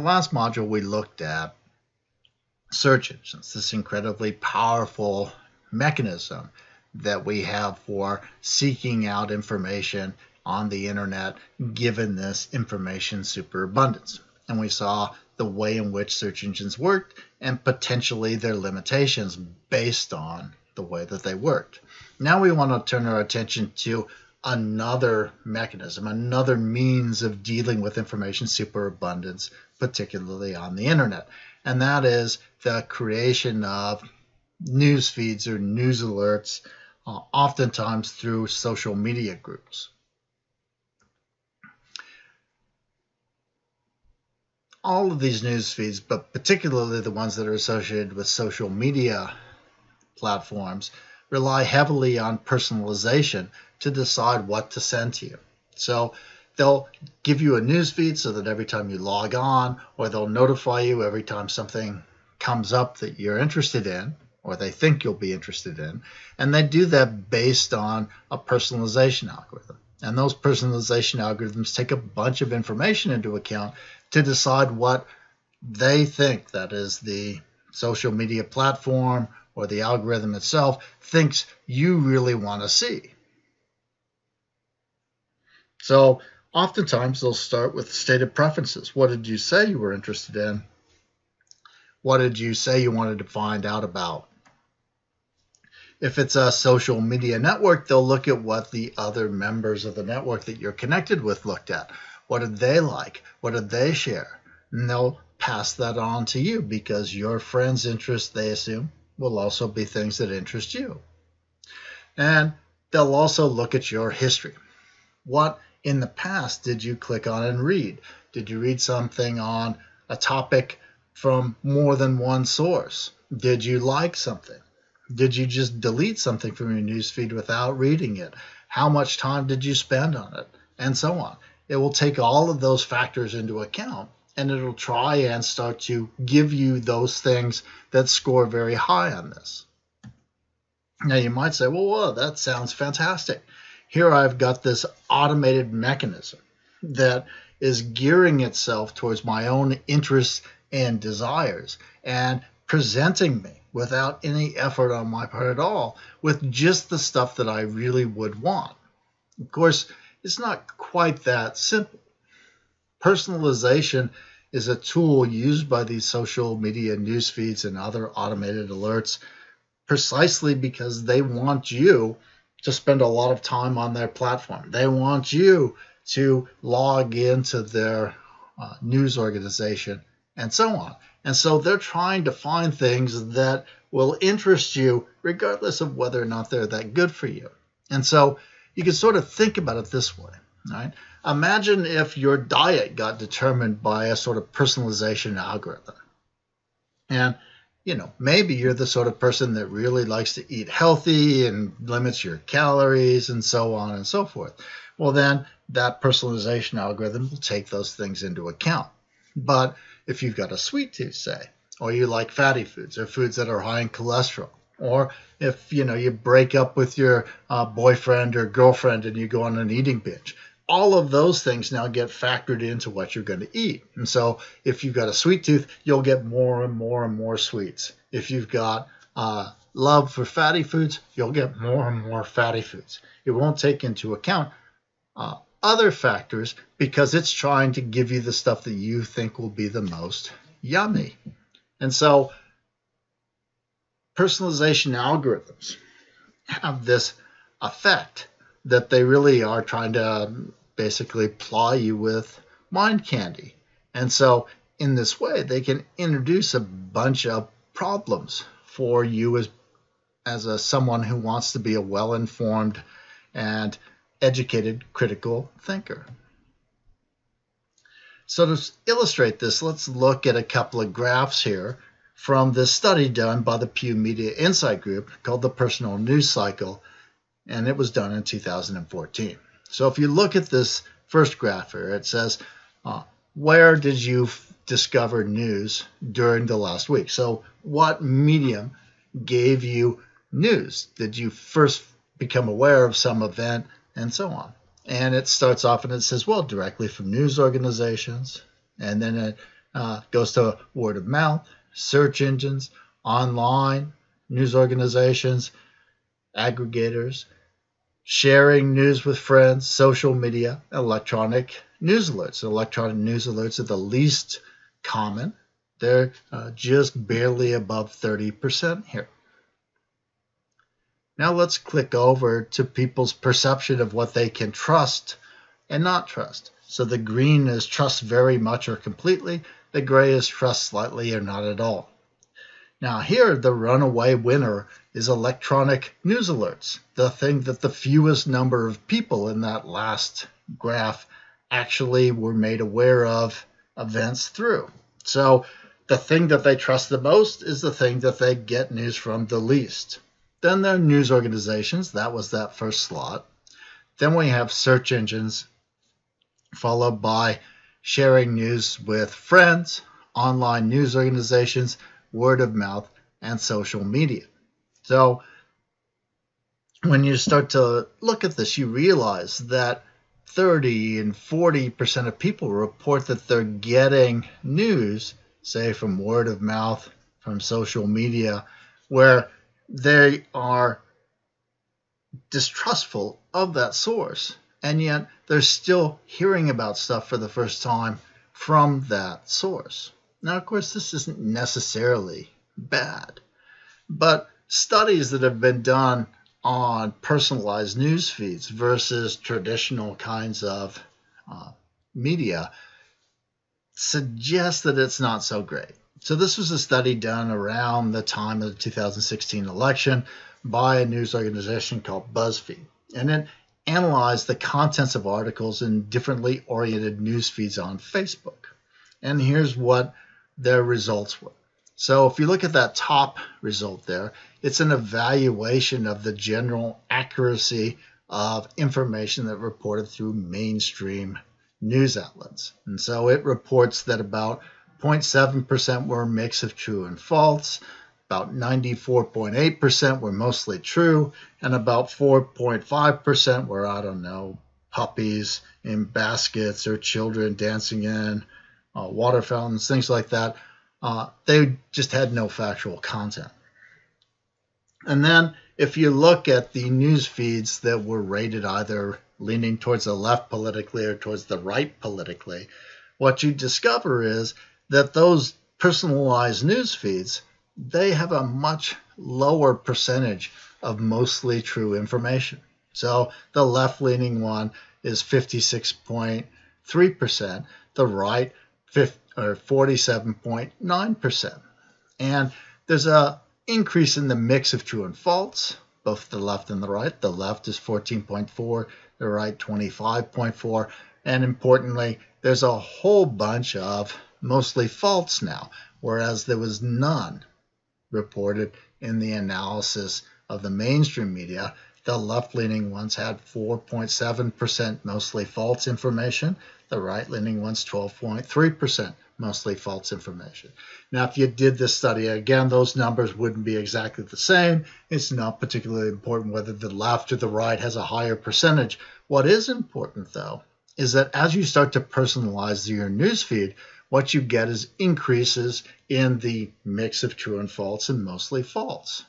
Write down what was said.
last module, we looked at search engines, this incredibly powerful mechanism that we have for seeking out information on the internet, given this information superabundance. And we saw the way in which search engines worked and potentially their limitations based on the way that they worked. Now we want to turn our attention to another mechanism, another means of dealing with information superabundance, particularly on the internet. And that is the creation of news feeds or news alerts, oftentimes through social media groups. All of these news feeds, but particularly the ones that are associated with social media platforms, rely heavily on personalization to decide what to send to you. So they'll give you a news feed so that every time you log on, or they'll notify you every time something comes up that you're interested in, or they think you'll be interested in. And they do that based on a personalization algorithm. And those personalization algorithms take a bunch of information into account to decide what they think, that is the social media platform or the algorithm itself, thinks you really want to see. So oftentimes they'll start with stated preferences. What did you say you were interested in? What did you say you wanted to find out about? If it's a social media network, they'll look at what the other members of the network that you're connected with looked at. What did they like? What did they share? And they'll pass that on to you because your friends' interests, they assume, will also be things that interest you. And they'll also look at your history. What in the past did you click on and read? Did you read something on a topic from more than one source? Did you like something? Did you just delete something from your newsfeed without reading it? How much time did you spend on it? And so on. It will take all of those factors into account, and it'll try and start to give you those things that score very high on this. Now you might say, well, that sounds fantastic. Here I've got this automated mechanism that is gearing itself towards my own interests and desires and presenting me without any effort on my part at all with just the stuff that I really would want. Of course, it's not quite that simple. Personalization is a tool used by these social media news feeds and other automated alerts precisely because they want you to spend a lot of time on their platform. They want you to log into their news organization and so on. And so they're trying to find things that will interest you regardless of whether or not they're that good for you. And so you can sort of think about it this way, right? Imagine if your diet got determined by a sort of personalization algorithm. And, maybe you're the sort of person that really likes to eat healthy and limits your calories and so on and so forth. Well, then that personalization algorithm will take those things into account. But if you've got a sweet tooth, say, or you like fatty foods or foods that are high in cholesterol, or if you break up with your boyfriend or girlfriend and you go on an eating binge, all of those things now get factored into what you're going to eat. And so if you've got a sweet tooth, you'll get more and more and more sweets. If you've got love for fatty foods, you'll get more and more fatty foods. It won't take into account other factors because it's trying to give you the stuff that you think will be the most yummy. And so personalization algorithms have this effect that they really are trying to basically ply you with mind candy. And so in this way, they can introduce a bunch of problems for you as someone who wants to be a well-informed and educated critical thinker. So to illustrate this, let's look at a couple of graphs here from this study done by the Pew Media Insight Group called the Personal News Cycle, and it was done in 2014. So if you look at this first graph here, it says, where did you discover news during the last week? So what medium gave you news? Did you first become aware of some event and so on? And it starts off and it says, well, directly from news organizations. And then it goes to word of mouth, search engines, online, news organizations, aggregators, sharing news with friends, social media, electronic news alerts. Electronic news alerts are the least common. They're just barely above 30% here. Now let's click over to people's perception of what they can trust and not trust. So the green is trust very much or completely. The gray is trust slightly or not at all. Now here, the runaway winner is electronic news alerts, the thing that the fewest number of people in that last graph actually were made aware of events through. So the thing that they trust the most is the thing that they get news from the least. Then there are news organizations. That was that first slot. Then we have search engines, followed by sharing news with friends, online news organizations, word of mouth, and social media. So when you start to look at this, you realize that 30 and 40% of people report that they're getting news, say from word of mouth, from social media, where they are distrustful of that source, and yet they're still hearing about stuff for the first time from that source. Now, of course, this isn't necessarily bad, but studies that have been done on personalized news feeds versus traditional kinds of media suggest that it's not so great. So this was a study done around the time of the 2016 election by a news organization called BuzzFeed, and it analyzed the contents of articles in differently oriented news feeds on Facebook. And here's what their results were. So if you look at that top result there, it's an evaluation of the general accuracy of information that reported through mainstream news outlets. And so it reports that about 0.7% were a mix of true and false, about 94.8% were mostly true, and about 4.5% were, I don't know, puppies in baskets or children dancing in water fountains, things like that. They just had no factual content. And then if you look at the news feeds that were rated either leaning towards the left politically or towards the right politically, what you discover is that those personalized news feeds, they have a much lower percentage of mostly true information. So the left-leaning one is 56.3%, the right 47.9%. And there's an increase in the mix of true and false, both the left and the right. The left is 14.4, the right 25.4, and importantly, there's a whole bunch of mostly false now, whereas there was none reported in the analysis of the mainstream media. The left-leaning ones had 4.7% mostly false information. The right-leaning ones 12.3% mostly false information. Now, if you did this study, again, those numbers wouldn't be exactly the same. It's not particularly important whether the left or the right has a higher percentage. What is important, though, is that as you start to personalize your newsfeed, what you get is increases in the mix of true and false and mostly false.